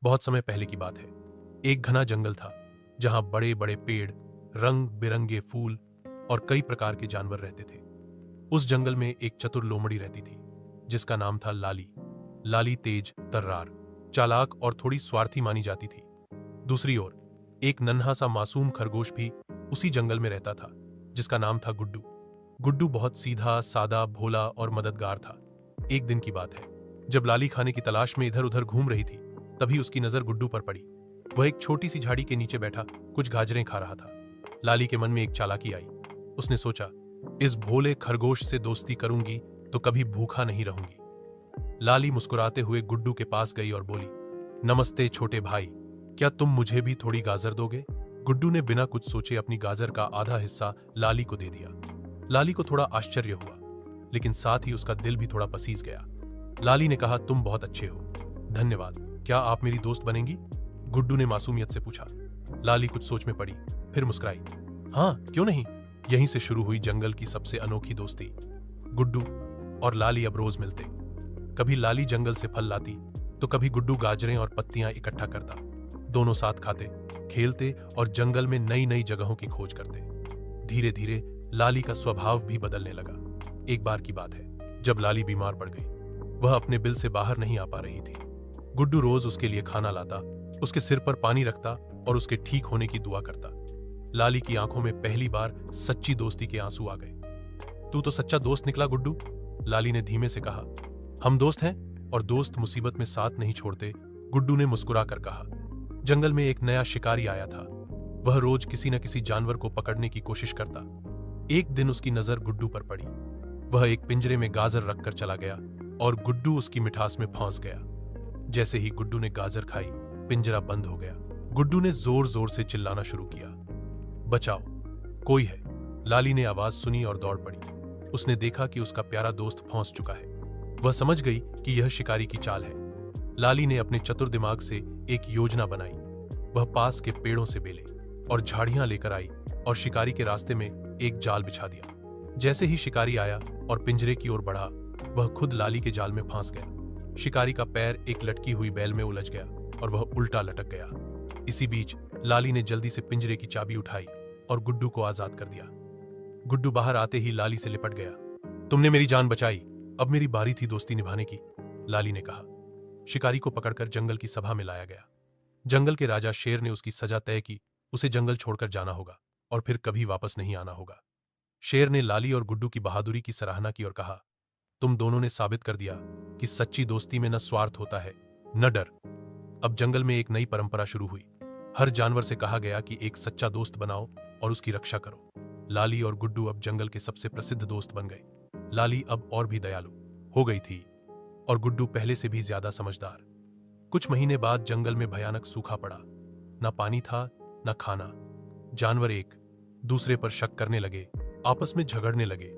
बहुत समय पहले की बात है। एक घना जंगल था जहां बड़े बड़े पेड़, रंग बिरंगे फूल और कई प्रकार के जानवर रहते थे। उस जंगल में एक चतुर लोमड़ी रहती थी जिसका नाम था लाली। लाली तेज, तर्रार, चालाक और थोड़ी स्वार्थी मानी जाती थी। दूसरी ओर एक नन्हा सा मासूम खरगोश भी उसी जंगल में रहता था जिसका नाम था गुड्डू। गुड्डू बहुत सीधा, सादा, भोला और मददगार था। एक दिन की बात है, जब लाली खाने की तलाश में इधर उधर घूम रही थी, तभी उसकी नजर गुड्डू पर पड़ी। वह एक छोटी सी झाड़ी के नीचे बैठा कुछ गाजरें खा रहा था। लाली के मन में एक चालाकी आई। उसने सोचा, इस भोले खरगोश से दोस्ती करूंगी तो कभी भूखा नहीं रहूंगी। लाली मुस्कुराते हुए गुड्डू के पास गई और बोली, नमस्ते छोटे भाई, क्या तुम मुझे भी थोड़ी गाजर दोगे? गुड्डू ने बिना कुछ सोचे अपनी गाजर का आधा हिस्सा लाली को दे दिया। लाली को थोड़ा आश्चर्य हुआ, लेकिन साथ ही उसका दिल भी थोड़ा पसीज गया। लाली ने कहा, तुम बहुत अच्छे हो, धन्यवाद। क्या आप मेरी दोस्त बनेंगी? गुड्डू ने मासूमियत से पूछा। लाली कुछ सोच में पड़ी, फिर मुस्कुराई। हाँ, क्यों नहीं। यहीं से शुरू हुई जंगल की सबसे अनोखी दोस्ती। गुड्डू और लाली अब रोज मिलते। कभी लाली जंगल से फल लाती तो कभी गुड्डू गाजरें और पत्तियां इकट्ठा करता। दोनों साथ खाते, खेलते और जंगल में नई नई जगहों की खोज करते। धीरे धीरे लाली का स्वभाव भी बदलने लगा। एक बार की बात है, जब लाली बीमार पड़ गई। वह अपने बिल से बाहर नहीं आ पा रही थी। गुड्डू रोज उसके लिए खाना लाता, उसके सिर पर पानी रखता और उसके ठीक होने की दुआ करता। लाली की आंखों में पहली बार सच्ची दोस्ती के आंसू आ गए। तू तो सच्चा दोस्त निकला गुड्डू, लाली ने धीमे से कहा। हम दोस्त हैं और दोस्त मुसीबत में साथ नहीं छोड़ते, गुड्डू ने मुस्कुरा कर कहा। जंगल में एक नया शिकारी आया था। वह रोज किसी न किसी जानवर को पकड़ने की कोशिश करता। एक दिन उसकी नजर गुड्डू पर पड़ी। वह एक पिंजरे में गाजर रखकर चला गया और गुड्डू उसकी मिठास में फंस गया। जैसे ही गुड्डू ने गाजर खाई, पिंजरा बंद हो गया। गुड्डू ने जोर जोर से चिल्लाना शुरू किया, बचाओ, कोई है। लाली ने आवाज सुनी और दौड़ पड़ी। उसने देखा कि उसका प्यारा दोस्त फंस चुका है। वह समझ गई कि यह शिकारी की चाल है। लाली ने अपने चतुर दिमाग से एक योजना बनाई। वह पास के पेड़ों से बेले और झाड़ियां लेकर आई और शिकारी के रास्ते में एक जाल बिछा दिया। जैसे ही शिकारी आया और पिंजरे की ओर बढ़ा, वह खुद लाली के जाल में फंस गया। शिकारी का पैर एक लटकी हुई बैल में उलझ गया और वह उल्टा लटक गया। इसी बीच लाली ने जल्दी से पिंजरे की चाबी उठाई और गुड्डू को आजाद कर दिया। गुड्डू बाहर आते ही लाली से लिपट गया। तुमने मेरी जान बचाई, अब मेरी बारी थी दोस्ती निभाने की, लाली ने कहा। शिकारी को पकड़कर जंगल की सभा में लाया गया। जंगल के राजा शेर ने उसकी सजा तय की। उसे जंगल छोड़कर जाना होगा और फिर कभी वापस नहीं आना होगा। शेर ने लाली और गुड्डू की बहादुरी की सराहना की और कहा, तुम दोनों ने साबित कर दिया कि सच्ची दोस्ती में न स्वार्थ होता है, न डर। अब जंगल में एक नई परंपरा शुरू हुई। हर जानवर से कहा गया कि एक सच्चा दोस्त बनाओ और उसकी रक्षा करो। लाली और गुड्डू अब जंगल के सबसे प्रसिद्ध दोस्त बन गए। लाली अब और भी दयालु हो गई थी और गुड्डू पहले से भी ज्यादा समझदार। कुछ महीने बाद जंगल में भयानक सूखा पड़ा। न पानी था, न खाना। जानवर एक दूसरे पर शक करने लगे, आपस में झगड़ने लगे।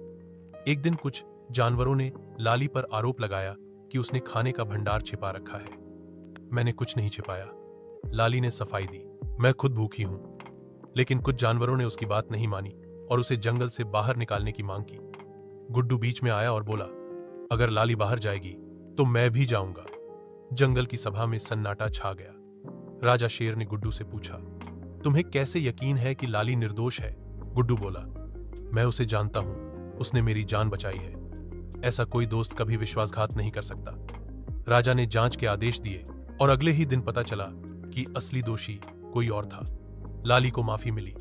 एक दिन कुछ जानवरों ने लाली पर आरोप लगाया कि उसने खाने का भंडार छिपा रखा है। मैंने कुछ नहीं छिपाया, लाली ने सफाई दी। मैं खुद भूखी हूं। लेकिन कुछ जानवरों ने उसकी बात नहीं मानी और उसे जंगल से बाहर निकालने की मांग की। गुड्डू बीच में आया और बोला, अगर लाली बाहर जाएगी तो मैं भी जाऊंगा। जंगल की सभा में सन्नाटा छा गया। राजा शेर ने गुड्डू से पूछा, तुम्हें कैसे यकीन है कि लाली निर्दोष है? गुड्डू बोला, मैं उसे जानता हूं, उसने मेरी जान बचाई है। ऐसा कोई दोस्त कभी विश्वासघात नहीं कर सकता। राजा ने जांच के आदेश दिए और अगले ही दिन पता चला कि असली दोषी कोई और था। लाली को माफी मिली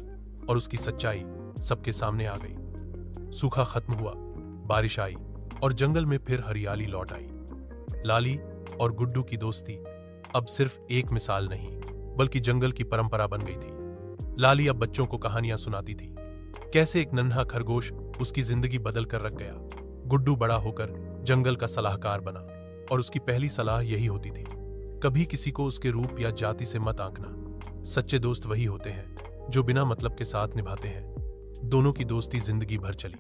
और उसकी सच्चाई सबके सामने आ गई। सूखा खत्म हुआ, बारिश आई और जंगल में फिर हरियाली लौट आई। लाली और गुड्डू की दोस्ती अब सिर्फ एक मिसाल नहीं, बल्कि जंगल की परंपरा बन गई थी। लाली अब बच्चों को कहानियां सुनाती थी, कैसे एक नन्हा खरगोश उसकी जिंदगी बदल कर रख गया। गुड्डू बड़ा होकर जंगल का सलाहकार बना और उसकी पहली सलाह यही होती थी, कभी किसी को उसके रूप या जाति से मत आंकना। सच्चे दोस्त वही होते हैं जो बिना मतलब के साथ निभाते हैं। दोनों की दोस्ती जिंदगी भर चली।